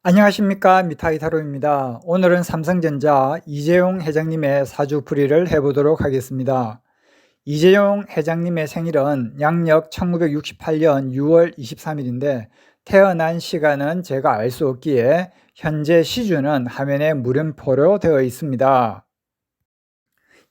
안녕하십니까, 미타이타로입니다. 오늘은 삼성전자 이재용 회장님의 사주풀이를 해보도록 하겠습니다. 이재용 회장님의 생일은 양력 1968년 6월 23일인데 태어난 시간은 제가 알 수 없기에 현재 시주는 화면에 물음표로 되어 있습니다.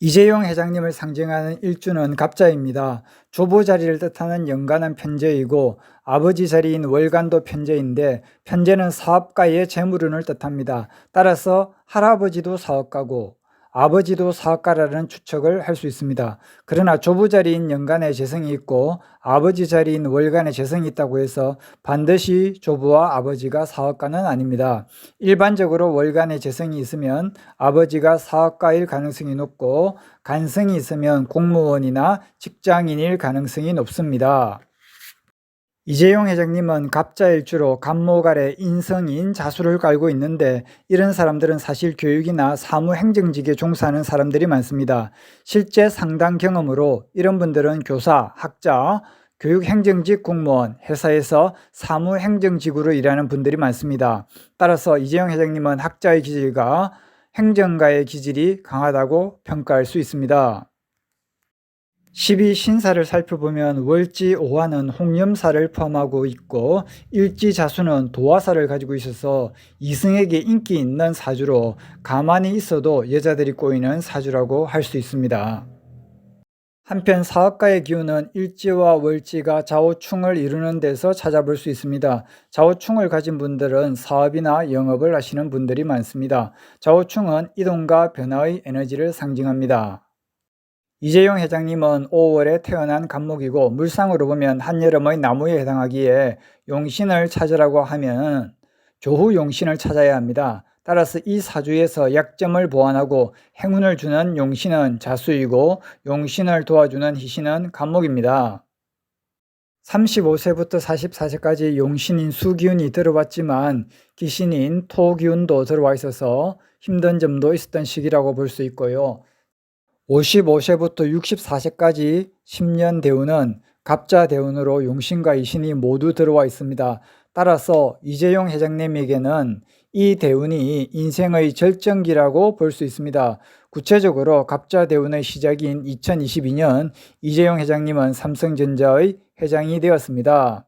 이재용 회장님을 상징하는 일주는 갑자입니다. 조부 자리를 뜻하는 연간은 편재이고 아버지 자리인 월간도 편재인데 편재는 사업가의 재물운을 뜻합니다. 따라서 할아버지도 사업가고 아버지도 사업가라는 추측을 할 수 있습니다. 그러나 조부 자리인 연간에 재성이 있고 아버지 자리인 월간에 재성이 있다고 해서 반드시 조부와 아버지가 사업가는 아닙니다. 일반적으로 월간에 재성이 있으면 아버지가 사업가일 가능성이 높고 간성이 있으면 공무원이나 직장인일 가능성이 높습니다. 이재용 회장님은 갑자일주로 갑목 아래 인성인 자수를 깔고 있는데 이런 사람들은 사실 교육이나 사무행정직에 종사하는 사람들이 많습니다. 실제 상당 경험으로 이런 분들은 교사, 학자, 교육행정직 공무원, 회사에서 사무행정직으로 일하는 분들이 많습니다. 따라서 이재용 회장님은 학자의 기질과 행정가의 기질이 강하다고 평가할 수 있습니다. 12신사를 살펴보면 월지 오화는 홍염사를 포함하고 있고 일지자수는 도화사를 가지고 있어서 이승에게 인기 있는 사주로 가만히 있어도 여자들이 꼬이는 사주라고 할 수 있습니다. 한편 사업가의 기운은 일지와 월지가 좌우충을 이루는 데서 찾아볼 수 있습니다. 좌우충을 가진 분들은 사업이나 영업을 하시는 분들이 많습니다. 좌우충은 이동과 변화의 에너지를 상징합니다. 이재용 회장님은 5월에 태어난 갑목이고 물상으로 보면 한여름의 나무에 해당하기에 용신을 찾으라고 하면 조후 용신을 찾아야 합니다. 따라서 이 사주에서 약점을 보완하고 행운을 주는 용신은 자수이고 용신을 도와주는 희신은 갑목입니다. 35세부터 44세까지 용신인 수기운이 들어왔지만 기신인 토기운도 들어와 있어서 힘든 점도 있었던 시기라고 볼 수 있고요. 55세부터 64세까지 10년 대운은 갑자 대운으로 용신과 이신이 모두 들어와 있습니다. 따라서 이재용 회장님에게는 이 대운이 인생의 절정기라고 볼 수 있습니다. 구체적으로 갑자 대운의 시작인 2022년 이재용 회장님은 삼성전자의 회장이 되었습니다.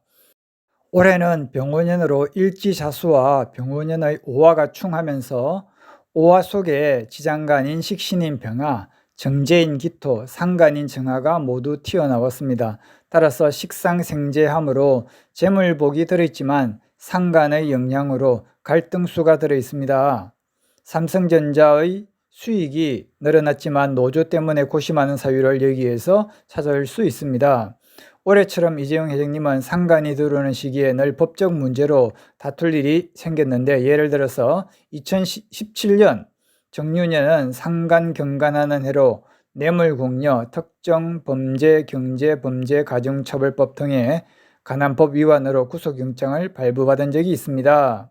올해는 병원년으로 일지자수와 병원년의 오화가 충하면서 오화 속에 지장간인 식신인 병화, 정제인 기토, 상간인 정화가 모두 튀어나왔습니다. 따라서 식상생재함으로 재물복이 들어있지만 상간의 영향으로 갈등수가 들어있습니다. 삼성전자의 수익이 늘어났지만 노조 때문에 고심하는 사유를 여기에서 찾을 수 있습니다. 올해처럼 이재용 회장님은 상간이 들어오는 시기에 늘 법적 문제로 다툴 일이 생겼는데 예를 들어서 2017년 정유년은 상간 경간하는 해로 뇌물공여, 특정범죄경제범죄가중처벌법 등의 간한법 위반으로 구속영장을 발부받은 적이 있습니다.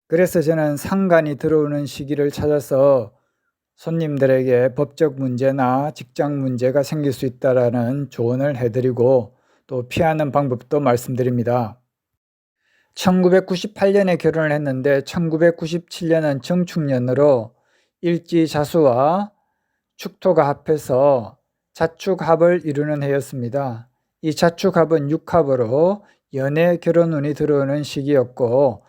그래서 저는 상간이 들어오는 시기를 찾아서 손님들에게 법적 문제나 직장 문제가 생길 수 있다는 조언을 해드리고 또 피하는 방법도 말씀드립니다. 1998년에 결혼을 했는데 1997년은 정축년으로 일지자수와 축토가 합해서 자축합을 이루는 해였습니다. 이 자축합은 육합으로 연애 결혼운이 들어오는 시기였고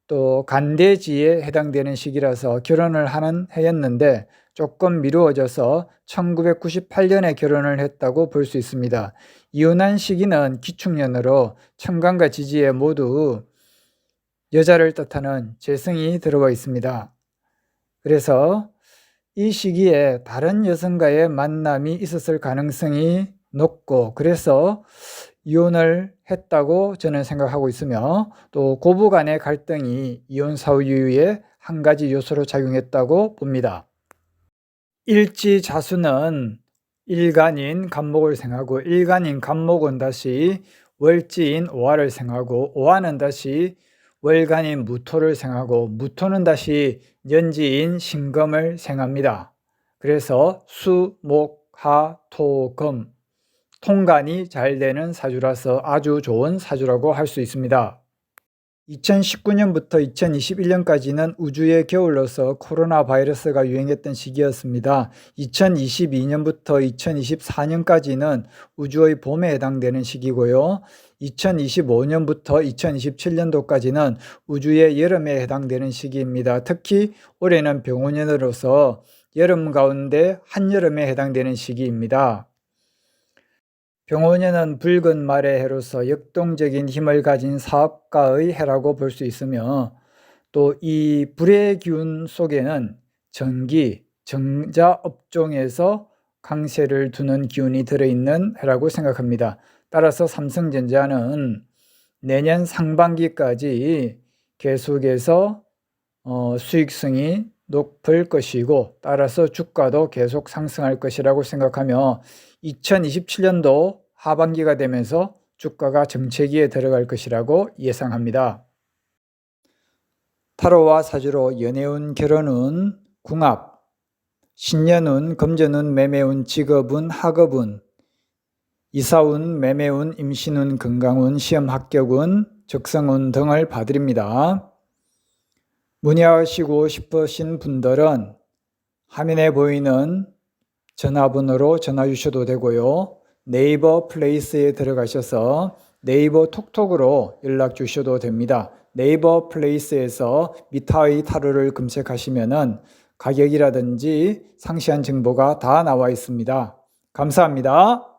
또 간대지에 해당되는 시기라서 결혼을 하는 해였는데 조금 미루어져서 1998년에 결혼을 했다고 볼 수 있습니다. 이혼한 시기는 기축년으로 천간과 지지에 모두 여자를 뜻하는 재성이 들어가 있습니다. 그래서 이 시기에 다른 여성과의 만남이 있었을 가능성이 높고 그래서 이혼을 했다고 저는 생각하고 있으며 또 고부 간의 갈등이 이혼 사유의 한 가지 요소로 작용했다고 봅니다. 일지자수는 일간인 갑목을 생하고 일간인 갑목은 다시 월지인 오화를 생하고 오화는 다시 월간인 무토를 생하고 무토는 다시 년지인 신금을 생합니다. 그래서 수, 목, 하, 토, 금 통간이 잘 되는 사주라서 아주 좋은 사주라고 할 수 있습니다. 2019년부터 2021년까지는 우주의 겨울로서 코로나 바이러스가 유행했던 시기였습니다. 2022년부터 2024년까지는 우주의 봄에 해당되는 시기고요. 2025년부터 2027년도까지는 우주의 여름에 해당되는 시기입니다. 특히 올해는 병원년으로서 여름 가운데 한여름에 해당되는 시기입니다. 병원년은 붉은 말의 해로서 역동적인 힘을 가진 사업가의 해라고 볼 수 있으며, 또 이 불의 기운 속에는 전기, 전자업종에서 강세를 두는 기운이 들어있는 해라고 생각합니다. 따라서 삼성전자는 내년 상반기까지 계속해서 수익성이 높을 것이고, 따라서 주가도 계속 상승할 것이라고 생각하며 2027년도 하반기가 되면서 주가가 정체기에 들어갈 것이라고 예상합니다. 타로와 사주로 연애운, 결혼운, 궁합, 신년운, 금전운, 매매운, 직업운, 학업운, 이사운, 매매운, 임신운, 건강운, 시험 합격운, 적성운 등을 봐드립니다. 문의하시고 싶으신 분들은 화면에 보이는 전화번호로 전화 주셔도 되고요. 네이버 플레이스에 들어가셔서 네이버 톡톡으로 연락 주셔도 됩니다. 네이버 플레이스에서 미타의 타로를 검색하시면은 가격이라든지 상세한 정보가 다 나와 있습니다. 감사합니다.